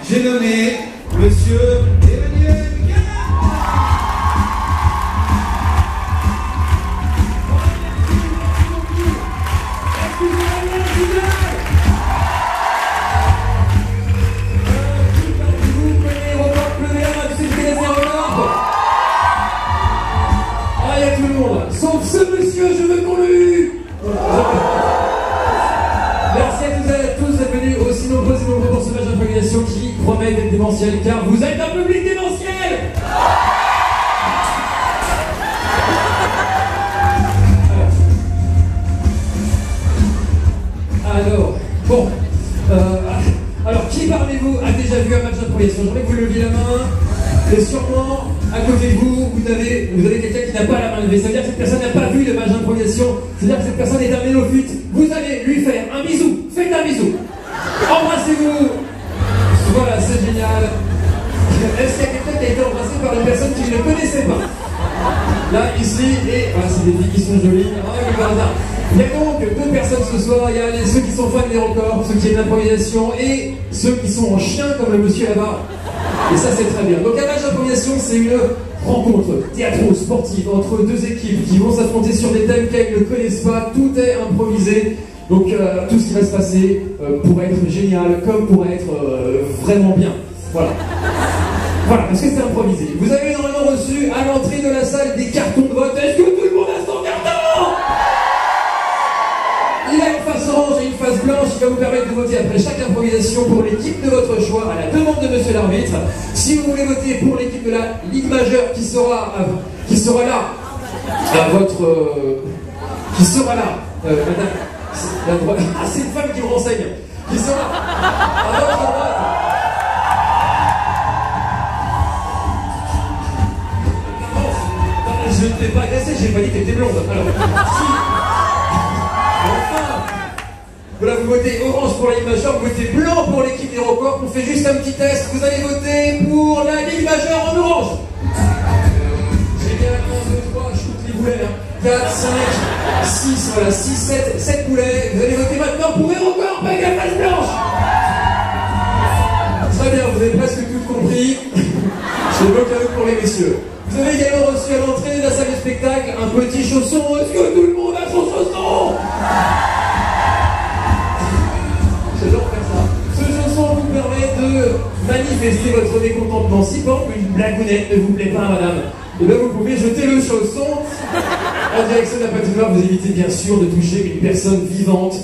J'ai nommé Monsieur Emmanuel Gala. Ah, il y a tout le monde, sauf ce monsieur, je veux qu'on le hue. Merci à tous et à tous d'être venus aussi nombreux et nombreux pour ce match d'improvisation qui promet d'être démentiel car vous êtes un public leviez la main. Et sûrement, à côté de vous, vous avez quelqu'un qui n'a pas la main levée. Ça veut dire que cette personne n'a pas vu le match d'improvisation. C'est-à-dire que cette personne est un néophyte. Vous allez lui faire un bisou. Faites un bisou. Embrassez-vous. Voilà, c'est génial. Est-ce qu'il y a quelqu'un qui a été embrassé par une personne qui ne le connaissait pas? Là, ici, et voilà, c'est des filles qui sont jolies. Il y a donc deux personnes ce soir. Il y a ceux qui sont fans des records, ceux qui aiment l'improvisation, et ceux qui sont en chien comme le monsieur là-bas. Et ça, c'est très bien. Donc, un match d'improvisation, c'est une rencontre théâtro-sportive entre deux équipes qui vont s'affronter sur des thèmes qu'elles ne connaissent pas. Tout est improvisé. Donc, tout ce qui va se passer pourrait être génial, comme pourrait être vraiment bien. Voilà. Voilà, parce que c'est improvisé. Vous avez normalement reçu à l'entrée de la salle des cartons de vote. Est-ce que tout le monde a son carton? Il a une face orange et une face blanche qui va vous permettre de voter après chaque improvisation pour l'équipe de votre choix à la demande de monsieur l'arbitre. Si vous voulez voter pour l'équipe de la Ligue majeure qui sera là à votre... qui sera là, madame... Ah, c'est une femme qui me renseigne. Qui sera à votre droite. Je ne t'ai pas agressé, j'ai pas dit que t'étais blonde. Alors, si... Enfin, voilà, vous votez orange pour la Ligue majeure, vous votez blanc pour l'équipe des records. On fait juste un petit test. Vous allez voter pour la Ligue majeure en orange. Génial, 1, 2, 3, je compte les boulets. 4, 5, 6, voilà, 6, 7 boulets. Vous allez voter maintenant pour les records, pas avec la face blanche. Très bien, vous avez presque tout compris. Je bloque à vous pour les messieurs. Vous avez également reçu à l'entrée de la salle de spectacle un petit chausson. Est-ce que tout le monde a son chausson? J'adore faire ça. Ce chausson vous permet de manifester votre mécontentement. Si par exemple une blagounette ne vous plaît pas, madame, et bien vous pouvez jeter le chausson en direction de la patinoire. Vous évitez bien sûr de toucher une personne vivante.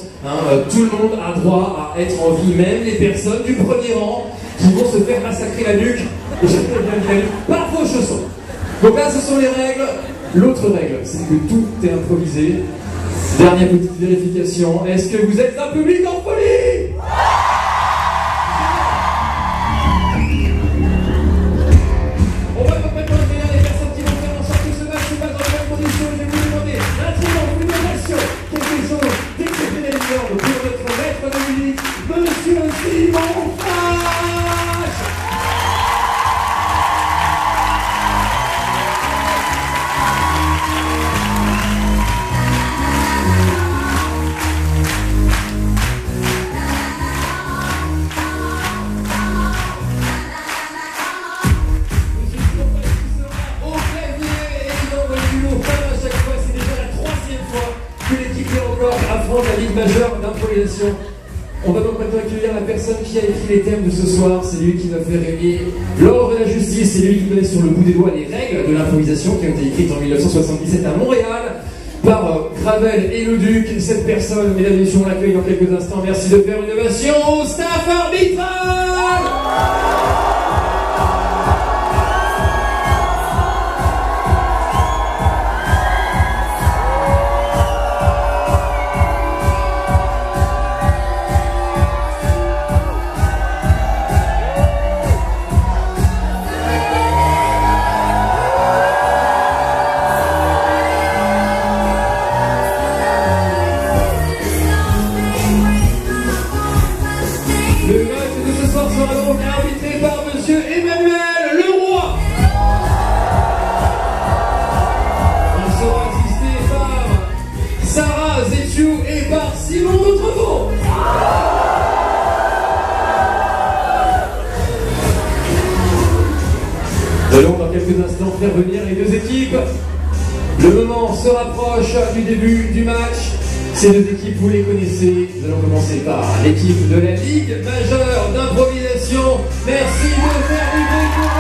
Tout le monde a droit à être en vie, même les personnes du premier rang qui vont se faire massacrer la nuque par vos chaussons. Donc là, ce sont les règles. L'autre règle, c'est que tout est improvisé. Dernière petite vérification. Est-ce que vous êtes un public en folie? On va complètement accueillir les personnes qui vont faire en sorte que ce match se passe dans de bonnes conditions. Je vais vous demander un triomphe, une ovation, quelque chose d'exceptionnel pour notre maître de musique, Monsieur Simon Fache. Affronte la Ligue majeure d'improvisation. On va donc maintenant accueillir la personne qui a écrit les thèmes de ce soir. C'est lui qui va faire régner l'ordre et la justice. C'est lui qui connaît sur le bout des doigts les règles de l'improvisation qui ont été écrites en 1977 à Montréal par Gravel et le Duc. Cette personne, mesdames et messieurs, on l'accueille dans quelques instants. Merci de faire une ovation au staff arbitral. Allons dans quelques instants faire venir les deux équipes. Le moment se rapproche du début du match. Ces deux équipes, vous les connaissez. Nous allons commencer par l'équipe de la Ligue majeure d'improvisation. Merci de faire du bruit pour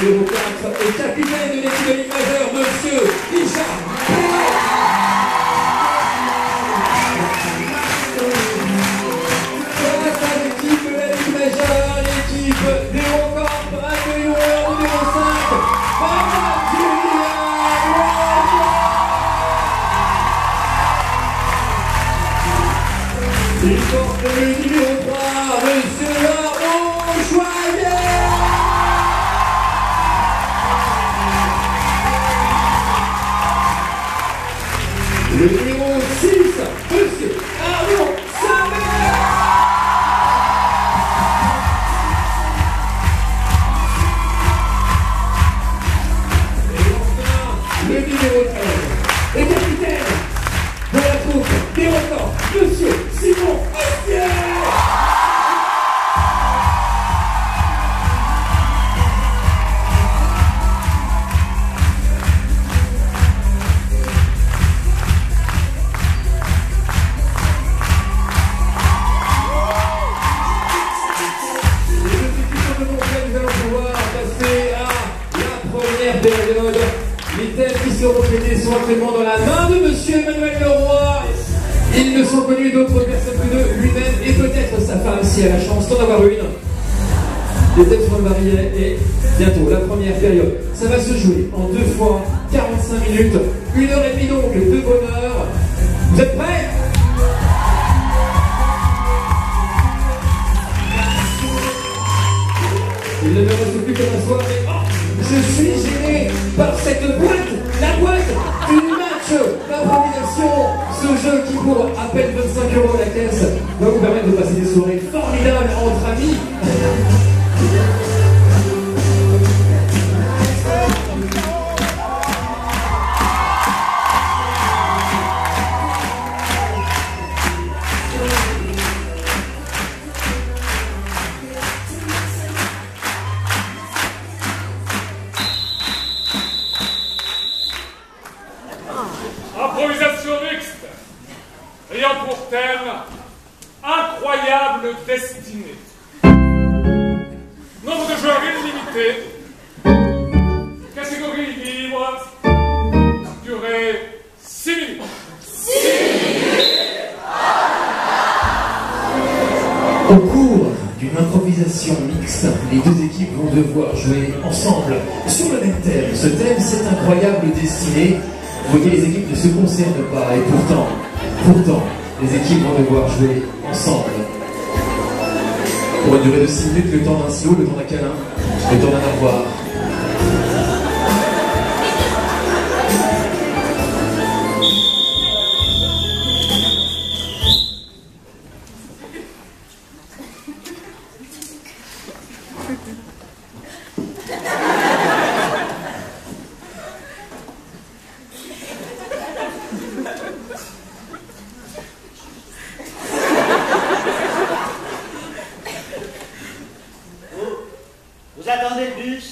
numéro 4 et capitaine de l'équipe de Ligue majeure, Monsieur Richard Il porte le numéro 3, Monsieur Armand Joyer. Le numéro 6, Monsieur Arnaud Samer. Et enfin, le numéro 13, le capitaine de la troupe des records, Monsieur Simon Astier. Période. Les thèmes qui seront traités sont actuellement dans la main de Monsieur Emmanuel Leroy. Ils ne sont connus d'autres personnes que de lui-même et peut-être sa femme si elle a la chance d'en avoir une. Les thèmes seront variés et bientôt la première période. Ça va se jouer en 2 fois 45 minutes, 1h30 donc de bonheur. Vous êtes prêts? Il ne me reste plus qu'à m'asseoir, mais oh, je suis gêné par cette boîte, la boîte du match d'improvisation. Ce jeu qui pour à peine 25 € à la caisse va vous permettre de passer des soirées formidables entre amis. Improvisation mixte, ayant pour thème incroyable destinée. Nombre de joueurs illimité, catégorie libre, durée 6 minutes. 6 minutes. Au cours d'une improvisation mixte, les deux équipes vont devoir jouer ensemble sur le même thème. Ce thème, c'est incroyable destinée. Vous voyez, les équipes ne se concernent pas et pourtant, les équipes vont devoir jouer ensemble. Pour une durée de 6 minutes, le temps d'un slow, le temps d'un câlin, le temps d'un au revoir. Vous attendez le bus?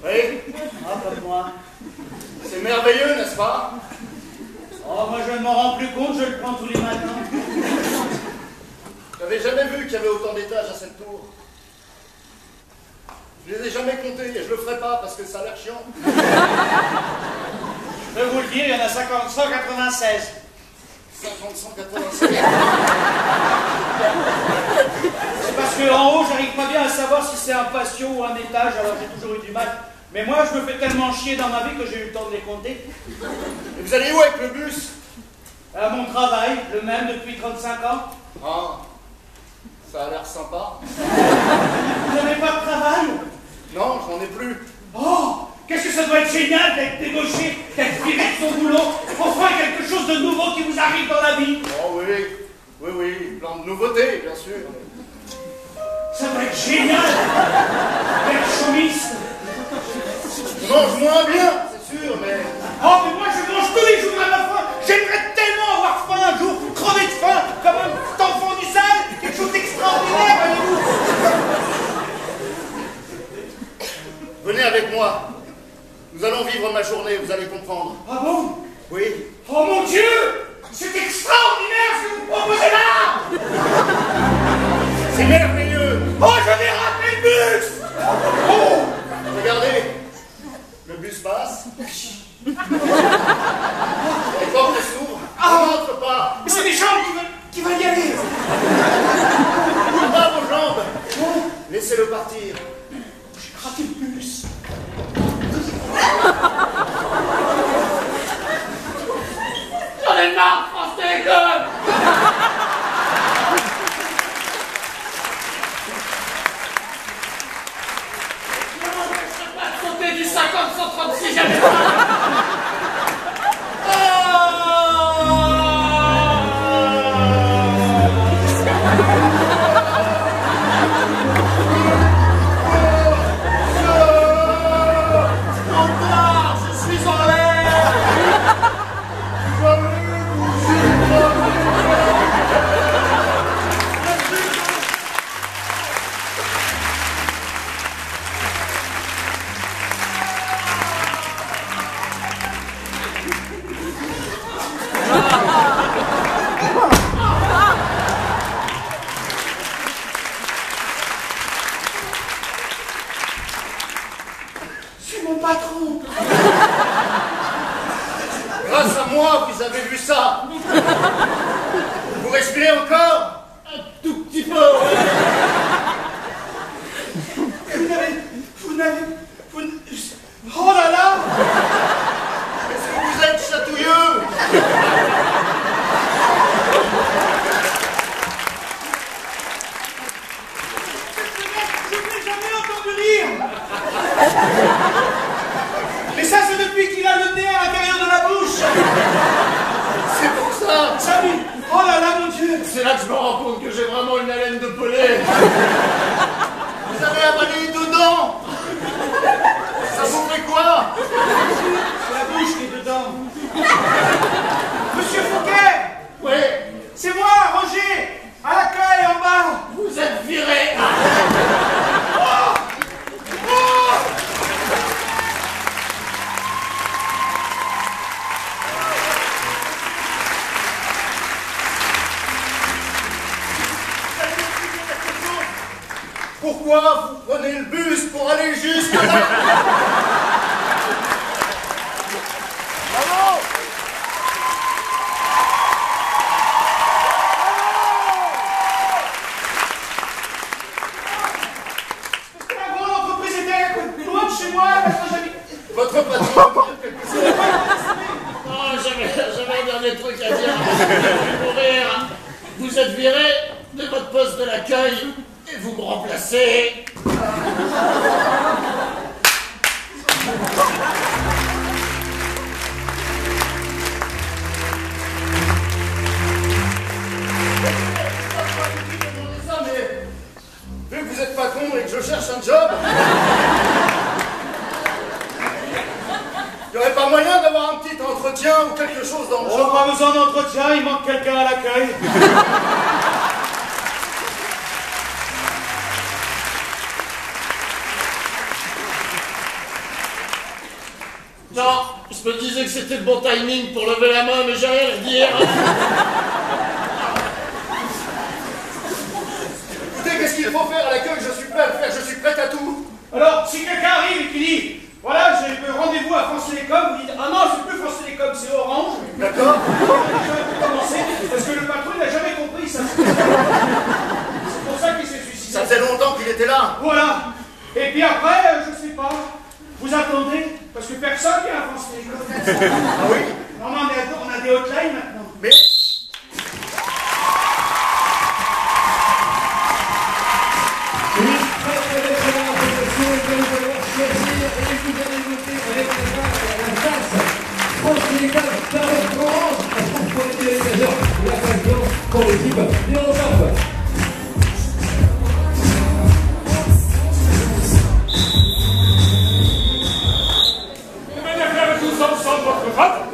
Oui, Ah, comme moi. c'est merveilleux, n'est-ce pas? Oh, moi je ne m'en rends plus compte, je le prends tous les matins. J'avais jamais vu qu'il y avait autant d'étages à cette tour. Je les ai jamais comptés et je le ferai pas parce que ça a l'air chiant. Je peux vous le dire, il y en a 196. 196. C'est parce qu'en haut, j'arrive pas bien à savoir si c'est un patio ou un étage, alors j'ai toujours eu du mal. Mais moi, je me fais tellement chier dans ma vie que j'ai eu le temps de les compter. Et vous allez où avec le bus? À mon travail, le même depuis 35 ans. Ah, ça a l'air sympa. Vous n'avez pas de travail? Non, j'en ai plus. Oh, qu'est-ce que ça doit être génial d'être débauché, d'être viré de son boulot, enfin quelque chose de nouveau qui vous arrive dans la vie. Oh oui, oui, oui, plein de nouveautés, bien sûr. Ça doit être génial d'être chômiste. Je mange moins bien, c'est sûr, mais... Oh, mais moi je mange tous les jours à la faim. J'aimerais tellement avoir faim un jour, crever de faim, comme un petit enfant du sale, quelque chose d'extraordinaire, voyez-vous. Venez avec moi. Nous allons vivre ma journée, vous allez comprendre. Ah bon? Oui. Oh mon Dieu! C'est extraordinaire ce que vous proposez là! C'est merveilleux. Oh, je vais rater le bus! Oh! Regardez, le bus passe. Les portes s'ouvrent. Ah. On n'entre pas. Mais c'est des jambes qui veulent y aller! Pas vos jambes. Laissez-le partir. J'ai raté le bus! J'en ai marre, France Télécom! C'est là que je me rends compte que j'ai vraiment une haleine de pelé. Vous avez avalé dedans. Ça vous fait quoi? C'est la bouche qui est dedans. Monsieur Fouquet! Oui. C'est moi, Roger! À l'accueil en bas! Vous êtes viré. Pourquoi vous prenez le bus pour aller jusque là? Bravo! La grande entreprise était loin de chez moi, parce que j'habite... Votre patron quelque chose? Non, j'avais un dernier truc à dire. Je vais mourir. Vous êtes viré de votre poste de l'accueil et vous me remplacez. Mais vu que vous êtes pas con et que je cherche un job, il n'y aurait pas moyen d'avoir un petit entretien ou quelque chose dans le Oh, genre? pas besoin d'entretien, il manque quelqu'un à l'accueil. Non, je me disais que c'était le bon timing pour lever la main, mais j'ai rien à dire. Écoutez, qu'est-ce qu'il faut faire à l'accueil? Je suis prêt à le faire, je suis prêt à tout. Alors, si quelqu'un arrive et qui dit, voilà, j'ai le rendez-vous à France Télécom, vous dites, ah non, c'est plus France Télécom, c'est Orange. D'accord? J'aurais pu commencer, parce que le patron, il n'a jamais compris ça. C'est pour ça qu'il s'est suicidé. Ça faisait longtemps qu'il était là. Voilà. Et puis après, je sais pas, vous attendez, parce que personne vient à France Télécom. Ah oui? Non, on a des hotlines maintenant. Mais... Une très très belle présentation que nous allons choisir et vous allez voter avec la face France Télécom, Paris Orange, la France pour les téléspectateurs et la face blanche pour l'équipe Europe. Venez faire tous ensemble votre vote.